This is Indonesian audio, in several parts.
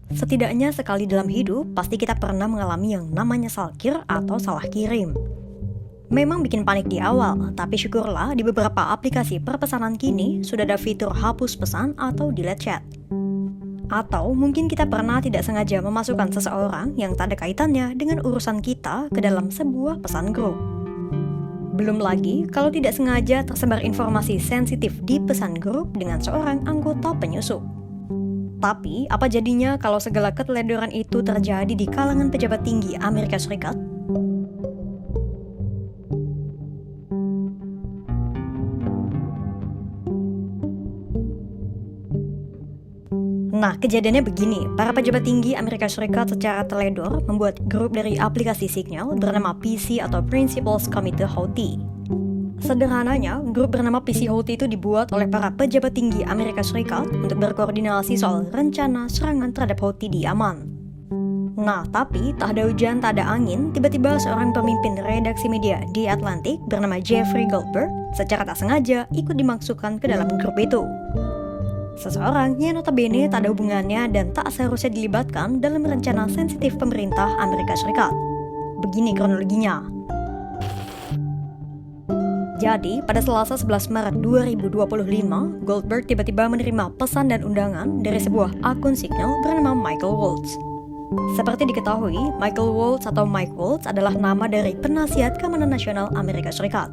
Setidaknya sekali dalam hidup, pasti kita pernah mengalami yang namanya salkir atau salah kirim. Memang bikin panik di awal, tapi syukurlah di beberapa aplikasi perpesanan kini sudah ada fitur hapus pesan atau delete chat. Atau mungkin kita pernah tidak sengaja memasukkan seseorang yang tak ada kaitannya dengan urusan kita ke dalam sebuah pesan grup. Belum lagi kalau tidak sengaja tersebar informasi sensitif di pesan grup dengan seorang anggota penyusup. Tapi, apa jadinya kalau segala keteledoran itu terjadi di kalangan pejabat tinggi Amerika Serikat? Nah, kejadiannya begini. Para pejabat tinggi Amerika Serikat secara teledor membuat grup dari aplikasi Signal bernama PC atau Principals Committee Houthi. Sederhananya, grup bernama PC Houthi itu dibuat oleh para pejabat tinggi Amerika Serikat untuk berkoordinasi soal rencana serangan terhadap Houthi di Yaman. Nah, tapi tak ada hujan, tak ada angin, tiba-tiba seorang pemimpin redaksi media di Atlantic bernama Jeffrey Goldberg secara tak sengaja ikut dimasukkan ke dalam grup itu. Seseorang yang notabene tak ada hubungannya dan tak seharusnya dilibatkan dalam rencana sensitif pemerintah Amerika Serikat. Begini kronologinya. Jadi, pada Selasa 11 Maret 2025, Goldberg tiba-tiba menerima pesan dan undangan dari sebuah akun Signal bernama Michael Waltz. Seperti diketahui, Michael Waltz atau Mike Waltz adalah nama dari penasihat keamanan nasional Amerika Serikat.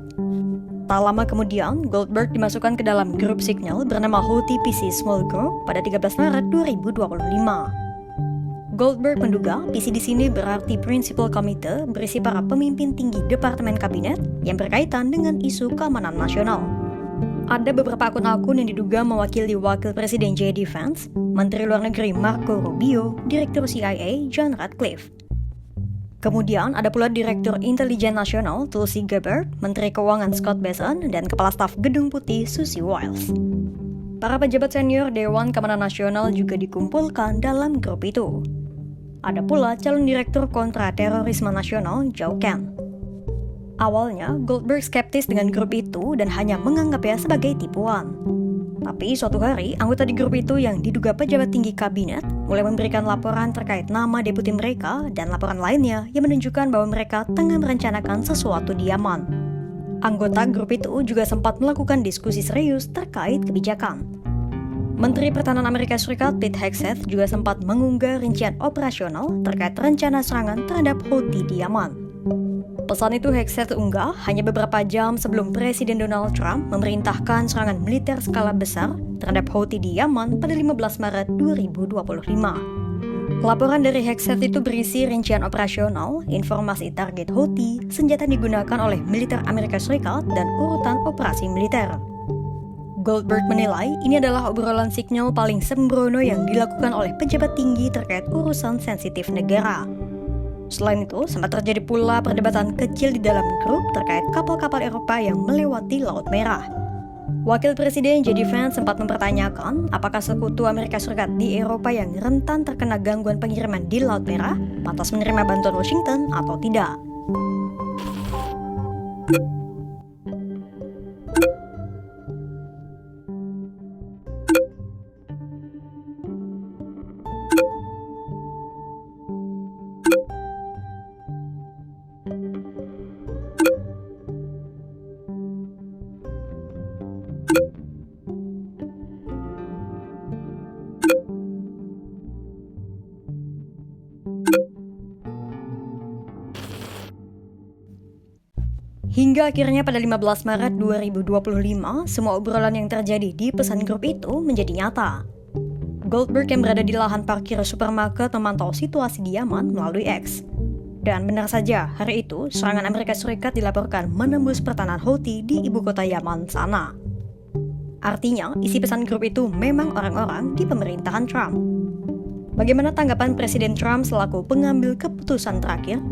Tak lama kemudian, Goldberg dimasukkan ke dalam grup Signal bernama Houthi PC Small Group pada 13 Maret 2025. Goldberg menduga PC di sini berarti Principal Committee berisi para pemimpin tinggi Departemen Kabinet yang berkaitan dengan isu keamanan nasional. Ada beberapa akun-akun yang diduga mewakili Wakil Presiden J.D. Vance, Menteri Luar Negeri Marco Rubio, Direktur CIA John Ratcliffe. Kemudian ada pula Direktur Intelijen Nasional Tulsi Gabbard, Menteri Keuangan Scott Bessent, dan Kepala Staf Gedung Putih Susie Wiles. Para pejabat senior Dewan Keamanan Nasional juga dikumpulkan dalam grup itu. Ada pula calon Direktur Kontraterorisme Nasional Joe Kent. Awalnya, Goldberg skeptis dengan grup itu dan hanya menganggapnya sebagai tipuan. Tapi suatu hari, anggota di grup itu yang diduga pejabat tinggi kabinet mulai memberikan laporan terkait nama deputi mereka dan laporan lainnya yang menunjukkan bahwa mereka tengah merencanakan sesuatu di Yaman. Anggota grup itu juga sempat melakukan diskusi serius terkait kebijakan. Menteri Pertahanan Amerika Serikat Pete Hegseth juga sempat mengunggah rincian operasional terkait rencana serangan terhadap Houthi di Yaman. Pesan itu Hegseth unggah hanya beberapa jam sebelum Presiden Donald Trump memerintahkan serangan militer skala besar terhadap Houthi di Yaman pada 15 Maret 2025. Laporan dari Hegseth itu berisi rincian operasional, informasi target Houthi, senjata yang digunakan oleh militer Amerika Serikat, dan urutan operasi militer. Goldberg menilai ini adalah obrolan Signal paling sembrono yang dilakukan oleh pejabat tinggi terkait urusan sensitif negara. Selain itu, sempat terjadi pula perdebatan kecil di dalam grup terkait kapal-kapal Eropa yang melewati Laut Merah. Wakil Presiden J.D. Vance sempat mempertanyakan apakah sekutu Amerika Serikat di Eropa yang rentan terkena gangguan pengiriman di Laut Merah pantas menerima bantuan Washington atau tidak. Hingga akhirnya pada 15 Maret 2025, semua obrolan yang terjadi di pesan grup itu menjadi nyata. Goldberg yang berada di lahan parkir supermarket memantau situasi di Yaman melalui X. Dan benar saja, hari itu serangan Amerika Serikat dilaporkan menembus pertahanan Houthi di ibu kota Yaman sana. Artinya, isi pesan grup itu memang orang-orang di pemerintahan Trump. Bagaimana tanggapan Presiden Trump selaku pengambil keputusan terakhir?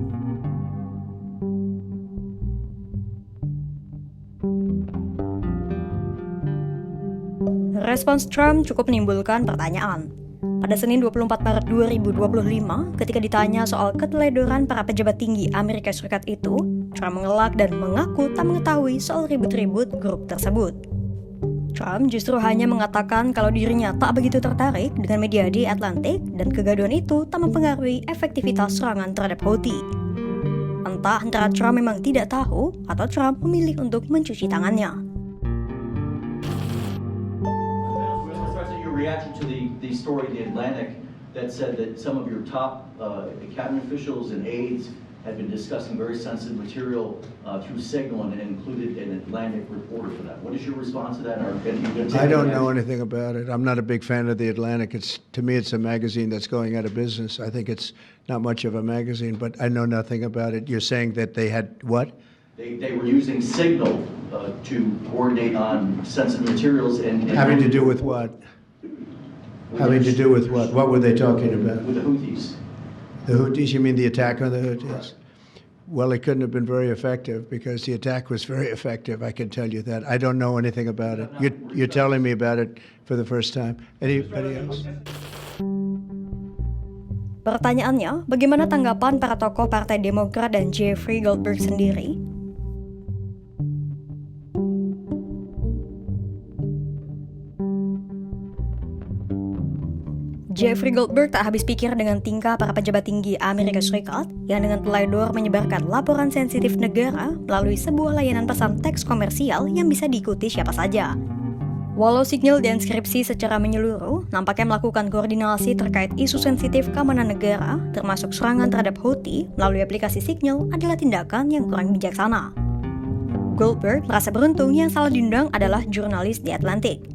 Respons Trump cukup menimbulkan pertanyaan. Pada Senin 24 Maret 2025, ketika ditanya soal keteledoran para pejabat tinggi Amerika Serikat itu, Trump mengelak dan mengaku tak mengetahui soal ribut-ribut grup tersebut. Trump justru hanya mengatakan kalau dirinya tak begitu tertarik dengan media di Atlantik dan kegaduhan itu tak mempengaruhi efektivitas serangan terhadap Houthi. Entah antara Trump memang tidak tahu atau Trump memilih untuk mencuci tangannya. Your reaction to the story in the Atlantic that said that some of your top cabinet officials and aides had been discussing very sensitive material through Signal and included an Atlantic reporter for that. What is your response to that? I don't know anything about it. I'm not a big fan of the Atlantic. To me, it's a magazine that's going out of business. I think it's not much of a magazine, but I know nothing about it. You're saying that they had what? They were using Signal to coordinate on sensitive materials and having to do with what? Having to do with what? What were they talking about? With the Houthis. The Houthis? You mean the attack on the Houthis? Well, it couldn't have been very effective because the attack was very effective. I can tell you that. I don't know anything about it. You're telling me about it for the first time. Anybody else? Pertanyaannya, bagaimana tanggapan para tokoh Partai Demokrat dan Jeffrey Goldberg sendiri? Jeffrey Goldberg tak habis pikir dengan tingkah para pejabat tinggi Amerika Serikat yang dengan teledor menyebarkan laporan sensitif negara melalui sebuah layanan pesan teks komersial yang bisa diikuti siapa saja. Walau Signal diinskripsi secara menyeluruh, nampaknya melakukan koordinasi terkait isu sensitif keamanan negara, termasuk serangan terhadap Houthi melalui aplikasi Signal adalah tindakan yang kurang bijaksana. Goldberg merasa beruntung yang salah diundang adalah jurnalis di Atlantik.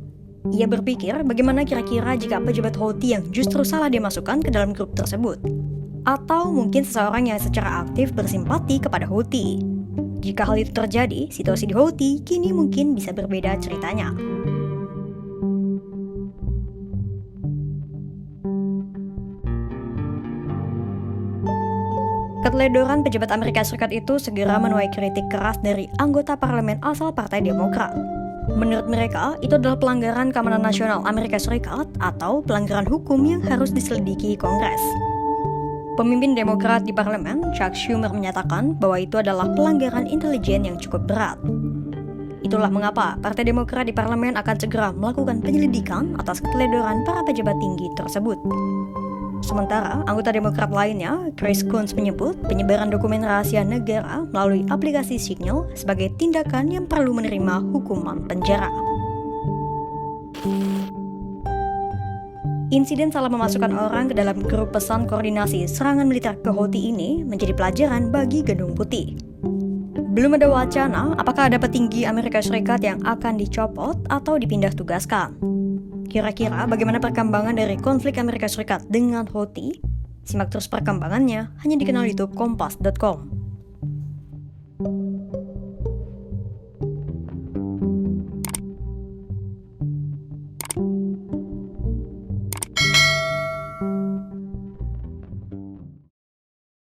Ia berpikir bagaimana kira-kira jika pejabat Houthi yang justru salah dimasukkan ke dalam grup tersebut. Atau mungkin seseorang yang secara aktif bersimpati kepada Houthi. Jika hal itu terjadi, situasi di Houthi kini mungkin bisa berbeda ceritanya. Keteledoran pejabat Amerika Serikat itu segera menuai kritik keras dari anggota parlemen asal Partai Demokrat. Menurut mereka, itu adalah pelanggaran keamanan nasional Amerika Serikat atau pelanggaran hukum yang harus diselidiki Kongres. Pemimpin Demokrat di parlemen, Chuck Schumer, menyatakan bahwa itu adalah pelanggaran intelijen yang cukup berat. Itulah mengapa Partai Demokrat di parlemen akan segera melakukan penyelidikan atas keteledoran para pejabat tinggi tersebut. Sementara, anggota Demokrat lainnya, Chris Coons, menyebut penyebaran dokumen rahasia negara melalui aplikasi Signal sebagai tindakan yang perlu menerima hukuman penjara. Insiden salah memasukkan orang ke dalam grup pesan koordinasi serangan militer ke Houthi ini menjadi pelajaran bagi Gedung Putih. Belum ada wacana apakah ada petinggi Amerika Serikat yang akan dicopot atau dipindah tugaskan. Kira-kira bagaimana perkembangan dari konflik Amerika Serikat dengan Houthi? Simak terus perkembangannya hanya di kanal YouTube Kompas.com.